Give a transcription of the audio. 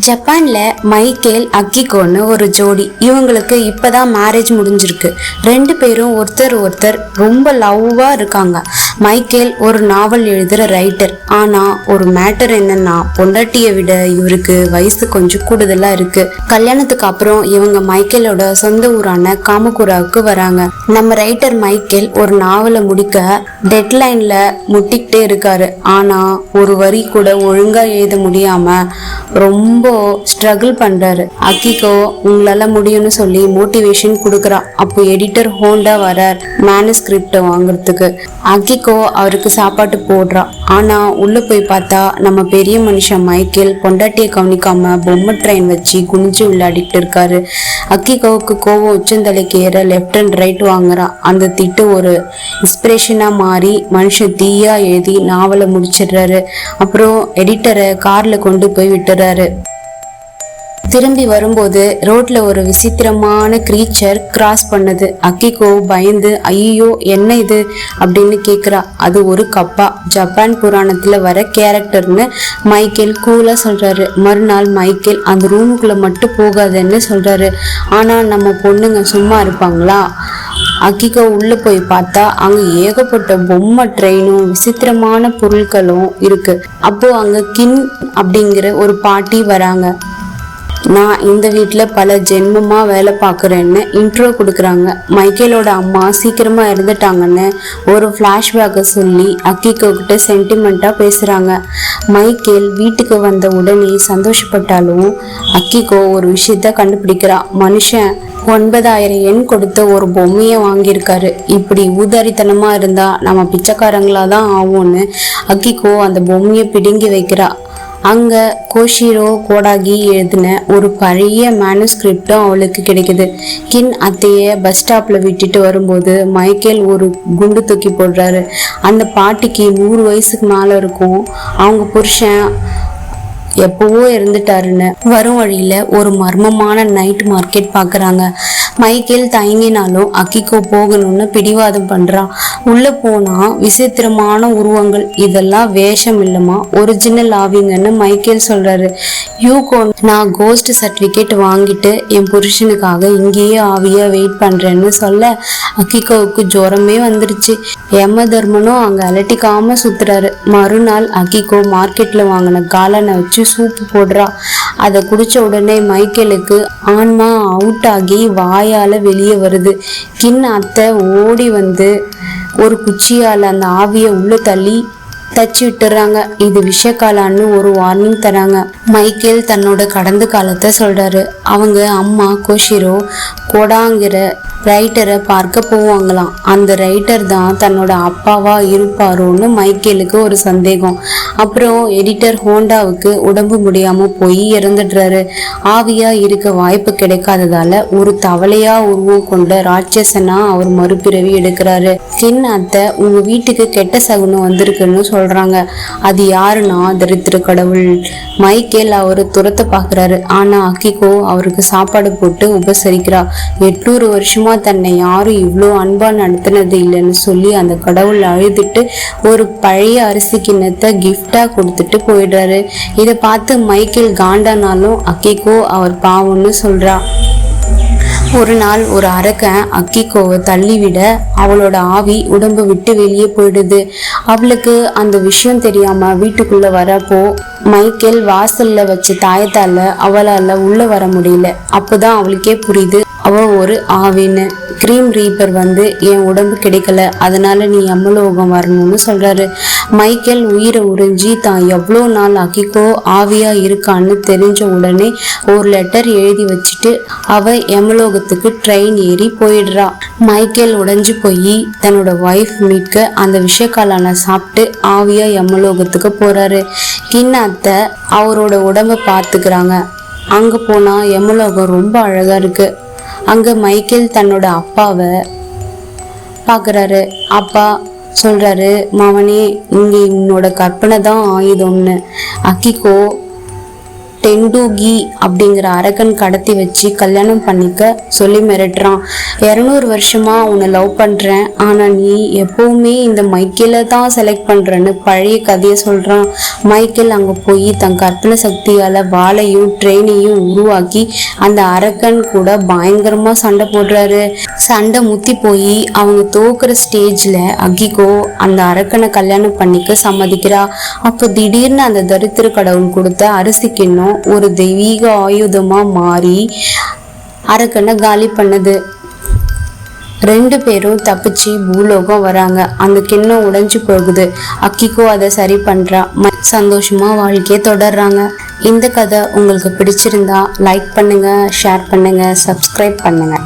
ஜப்பான்ல மைக்கேல் அக்கிகோன்னு ஒரு ஜோடி. இவங்களுக்கு இப்பதான் மேரேஜ் முடிஞ்சிருக்கு. ரெண்டு பேரும் ஒருத்தர் ரொம்ப லவ்வா இருக்காங்க. மைக்கேல் ஒரு நாவல் எழுதுற ரைட்டர். ஆனா ஒரு மேட்டர் என்னன்னா, பொண்டாட்டியை விட இவருக்கு வயசு கொஞ்சம் கூடுதலா இருக்கு. கல்யாணத்துக்கு அப்புறம் இவங்க மைக்கேலோட சொந்த ஊரான காமகுராவுக்கு வராங்க. நம்ம ரைட்டர் மைக்கேல் ஒரு நாவலை முடிக்க டெட்லைன்ல முட்டிக்கிட்டே இருக்காரு. ஆனா ஒரு வரி கூட ஒழுங்கா எழுத முடியாம ரொம்ப ஸ்ட்ரகிள் பண்றாரு. அக்கிகோ உங்களால முடியும்னு சொல்லி மோட்டிவேஷன் கொடுக்குறா. அப்போ எடிட்டர் ஹோண்டா வரார் மேனுஸ்கிரிப்ட் வாங்குறதுக்கு. அக்கிகோ அவருக்கு சாப்பாட்டு போடுறா. ஆனா உள்ள போய் பார்த்தா நம்ம பெரிய மனுஷன் மைக்கேல் பொண்டாட்டியை கவனிக்காம பொம்மை ட்ரெயின் வச்சு குனிஞ்சு விளையாடிட்டு இருக்காரு. அக்கிகோவுக்கு கோவம் உச்சந்தலைக்கு ஏற லெஃப்ட் அண்ட் ரைட் வாங்குறா. அந்த திட்டு ஒரு இன்ஸ்பிரேஷனா மாறி மனுஷன் தீயா எழுதி நாவலை முடிச்சிடுறாரு. அப்புறம் எடிட்டரை கார்ல கொண்டு போய் விட்டுறாரு. திரும்பி வரும்போது ரோட்ல ஒரு விசித்திரமான கிரீச்சர் கிராஸ் பண்ணுது. அக்கிகோ பயந்து ஐயோ என்ன இது அப்படின்னு கேக்குறா. அது ஒரு கப்பா, ஜப்பான் புராணத்துல வர கேரக்டர்னு மைக்கேல் கூலா சொல்றாரு. மறுநாள் மைக்கேல் அந்த ரூமுக்குள்ள மட்டும் போகாதுன்னு சொல்றாரு. ஆனா நம்ம பொண்ணுங்க சும்மா இருப்பாங்களா? அக்கிகோ உள்ள போய் பார்த்தா அங்க ஏகப்பட்ட பொம்மை ட்ரெயினும் விசித்திரமான பொருட்களும் இருக்கு. அப்போ அங்க கின் அப்படிங்கிற ஒரு பாட்டி வராங்க. நான் இந்த வீட்டில் பல ஜென்மமா வேலை பார்க்குறேன்னு இன்ட்ரோ கொடுக்குறாங்க. மைக்கேலோட அம்மா சீக்கிரமா இறந்துட்டாங்கன்னு ஒரு ஃப்ளாஷ்பேக்கை சொல்லி அக்கிகோ கிட்ட சென்டிமெண்ட்டாக பேசுகிறாங்க. மைக்கேல் வீட்டுக்கு வந்த உடனே சந்தோஷப்பட்டாலும் அக்கிகோ ஒரு விஷயத்த கண்டுபிடிக்கிறா. மனுஷன் 9,000 yen கொடுத்த ஒரு பொம்மையை வாங்கியிருக்காரு. இப்படி ஊதாரித்தனமா இருந்தா நம்ம பிச்சைக்காரங்களா தான் ஆகும்னு அக்கிகோ அந்த பொம்மையை பிடுங்கி வைக்கிறா. அங்க கோஷிரோ கோடாகி எழுதின ஒரு பழைய மேனுஸ்கிரிப்டும் அவளுக்கு கிடைக்குது. கின் அத்தைய பஸ் ஸ்டாப்ல விட்டுட்டு வரும்போது மைக்கேல் ஒரு குண்டு தூக்கி போடுறாரு. அந்த பாட்டிக்கு 100 வயசுக்கு மேல இருக்கும். அவங்க புருஷன் எப்பவோ இருந்துட்டாருன்னு. வரும் வழியில ஒரு மர்மமான நைட் மார்க்கெட் பாக்குறாங்க. மைக்கேல் தயங்கினாலும் அக்கிகோ போகணும்னு பிடிவாதம் பண்றான். உள்ள போனா விசித்திரமான உருவங்கள். இதெல்லாம் வேஷம் இல்லமா, ஒரிஜினல் ஆவிங்கன்னு மைக்கேல் சொல்றாரு. யூகோ, நான் கோஸ்ட் சர்டிபிகேட் வாங்கிட்டு என் புருஷனுக்காக இங்கேயே ஆவியா வெயிட் பண்றேன்னு சொல்ல அக்கிகோவுக்கு ஜுரமே வந்துருச்சு. யம தர்மனும் அங்க அலட்டிக்காம சுத்துறாரு. மறுநாள் அக்கிகோ மார்க்கெட்ல வாங்கின காலனை வச்சு சூப்பு போடுறா. அதை குடிச்ச உடனே மைக்கேலுக்கு ஆன்மா அவுட் ஆகி வாயால வெளியே வருது. கின் அத்தை ஓடி வந்து ஒரு குச்சியால அந்த ஆவியை உள்ள தள்ளி தச்சு விட்டுறாங்க. இது விஷக்காலான்னு ஒரு வார்னிங் தராங்க. மைக்கேல் தன்னோட கடந்த காலத்தை சொல்றாரு. அவங்க அம்மா கோஷிரோ கோடாங்கிற ரைட்டரை பார்க்க போவாங்களாம். அந்த ரைட்டர் தான் தன்னோட அப்பாவா இருப்பாரோன்னு மைக்கேலுக்கு ஒரு சந்தேகம். அப்புறம் எடிட்டர் ஹோண்டாவுக்கு உடம்பு முடியாம போய் இறந்துடுறாரு. ஆவியா இருக்க வாய்ப்பு கிடைக்காததால ஒரு தவளையா உருவம் கொண்ட ராட்சசனா அவர் மறுபிறவி எடுக்கிறாரு. கின் அத்தை உங்க வீட்டுக்கு கெட்ட சகுனம் வந்திருக்குன்னு சொல்றாங்க. அது யாருன்னா தரித்திர கடவுள். மைக்கேல் அவரு துரத்த பாக்குறாரு. ஆனா அக்கிகோ அவருக்கு சாப்பாடு போட்டு உபசரிக்கிறா. 800 வருஷமா தன்னை யாரும் இவ்வளோ அன்பா நடத்தினது இல்லைன்னு சொல்லி அந்த கடவுள் அழுதுட்டு ஒரு பழைய அரிசி கிண்ணத்தை கிஃப்டா கொடுத்துட்டு போயிடுறாரு. இதை பார்த்து மைக்கேல் காண்டானாலும் அக்கிகோ அவர் பாவம்னு சொல்றா. ஒரு நாள் ஒரு அரக்கன் அக்கிகோவை தள்ளிவிட அவளோட ஆவி உடம்பு விட்டு வெளியே போயிடுது. அவளுக்கு அந்த விஷயம் தெரியாம வீட்டுக்குள்ள வரப்போ மைக்கேல் வாசல்ல வச்ச தாயத்தால அவளால உள்ள வர முடியல. அப்போதான் அவளுக்கே புரியுது அவ ஒரு ஆவின்னு. கிரீம் ரீப்பர் வந்து என் உடம்பு கிடைக்கல, அதனால நீ யமலோகம் வரணும்னு சொல்றாரு. மைக்கேல் உயிரை உறிஞ்சி தான் எவ்வளோ நாள் அக்கிகோ ஆவியா இருக்கான்னு தெரிஞ்ச உடனே ஒரு லெட்டர் எழுதி வச்சுட்டு அவ யமலோகத்துக்கு ட்ரெயின் ஏறி போயிடுறா. மைக்கேல் உடைஞ்சு போய் தன்னோட ஒய்ஃப் மீட்க அந்த விஷக்காலான சாப்பிட்டு ஆவியா யமலோகத்துக்கு போறாரு. கின் அத்தை அவரோட உடம்ப பார்த்துக்கிறாங்க. அங்க போனா யமலோகம் ரொம்ப அழகா இருக்கு. அங்க மைக்கேல் தன்னோட அப்பாவை பாக்குறாரு. அப்பா சொல்றாரு, மவனே இங்க உன்னோட கற்பனை தான் ஆயுதம்னு. அக்கிகோ டெண்டுகி அப்படிங்கிற அரக்கன் கடத்தி வச்சு கல்யாணம் பண்ணிக்க சொல்லி மிரட்டுறான். 200 வருஷமா உன்னை லவ் பண்றேன், ஆனா நீ எப்பவுமே இந்த மைக்கேல தான் செலக்ட் பண்றேன்னு பழைய கதையை சொல்றான். மைக்கேல் அங்க போய் தன் கற்பனை சக்தியால வாளையும் ட்ரெயினையும் உருவாக்கி அந்த அரக்கன் கூட பயங்கரமா சண்டை போடுறாரு. சண்டை முத்தி போய் அவங்க தோக்குற ஸ்டேஜ்ல அகிகோ அந்த அரக்கனை கல்யாணம் பண்ணிக்க சம்மதிக்கிறா. அப்போ திடீர்னு அந்த தரித்திர கடவுள் கொடுத்த அரிசி கிண்ணம் ஒரு தெய்வீக ஆயுதமா மாறி அரக்கனை காலி பண்ணுது. 2 பேரும் தப்பிச்சு பூலோகம் வராங்க. அந்த கிண்ணம் உடைஞ்சு போகுது. அக்கிகோ அதை சரி பண்றா. சந்தோஷமா வாழ்க்கையை தொடர்றாங்க. இந்த கதை உங்களுக்கு பிடிச்சிருந்தா லைக் பண்ணுங்க, ஷேர் பண்ணுங்க, சப்ஸ்கிரைப் பண்ணுங்க.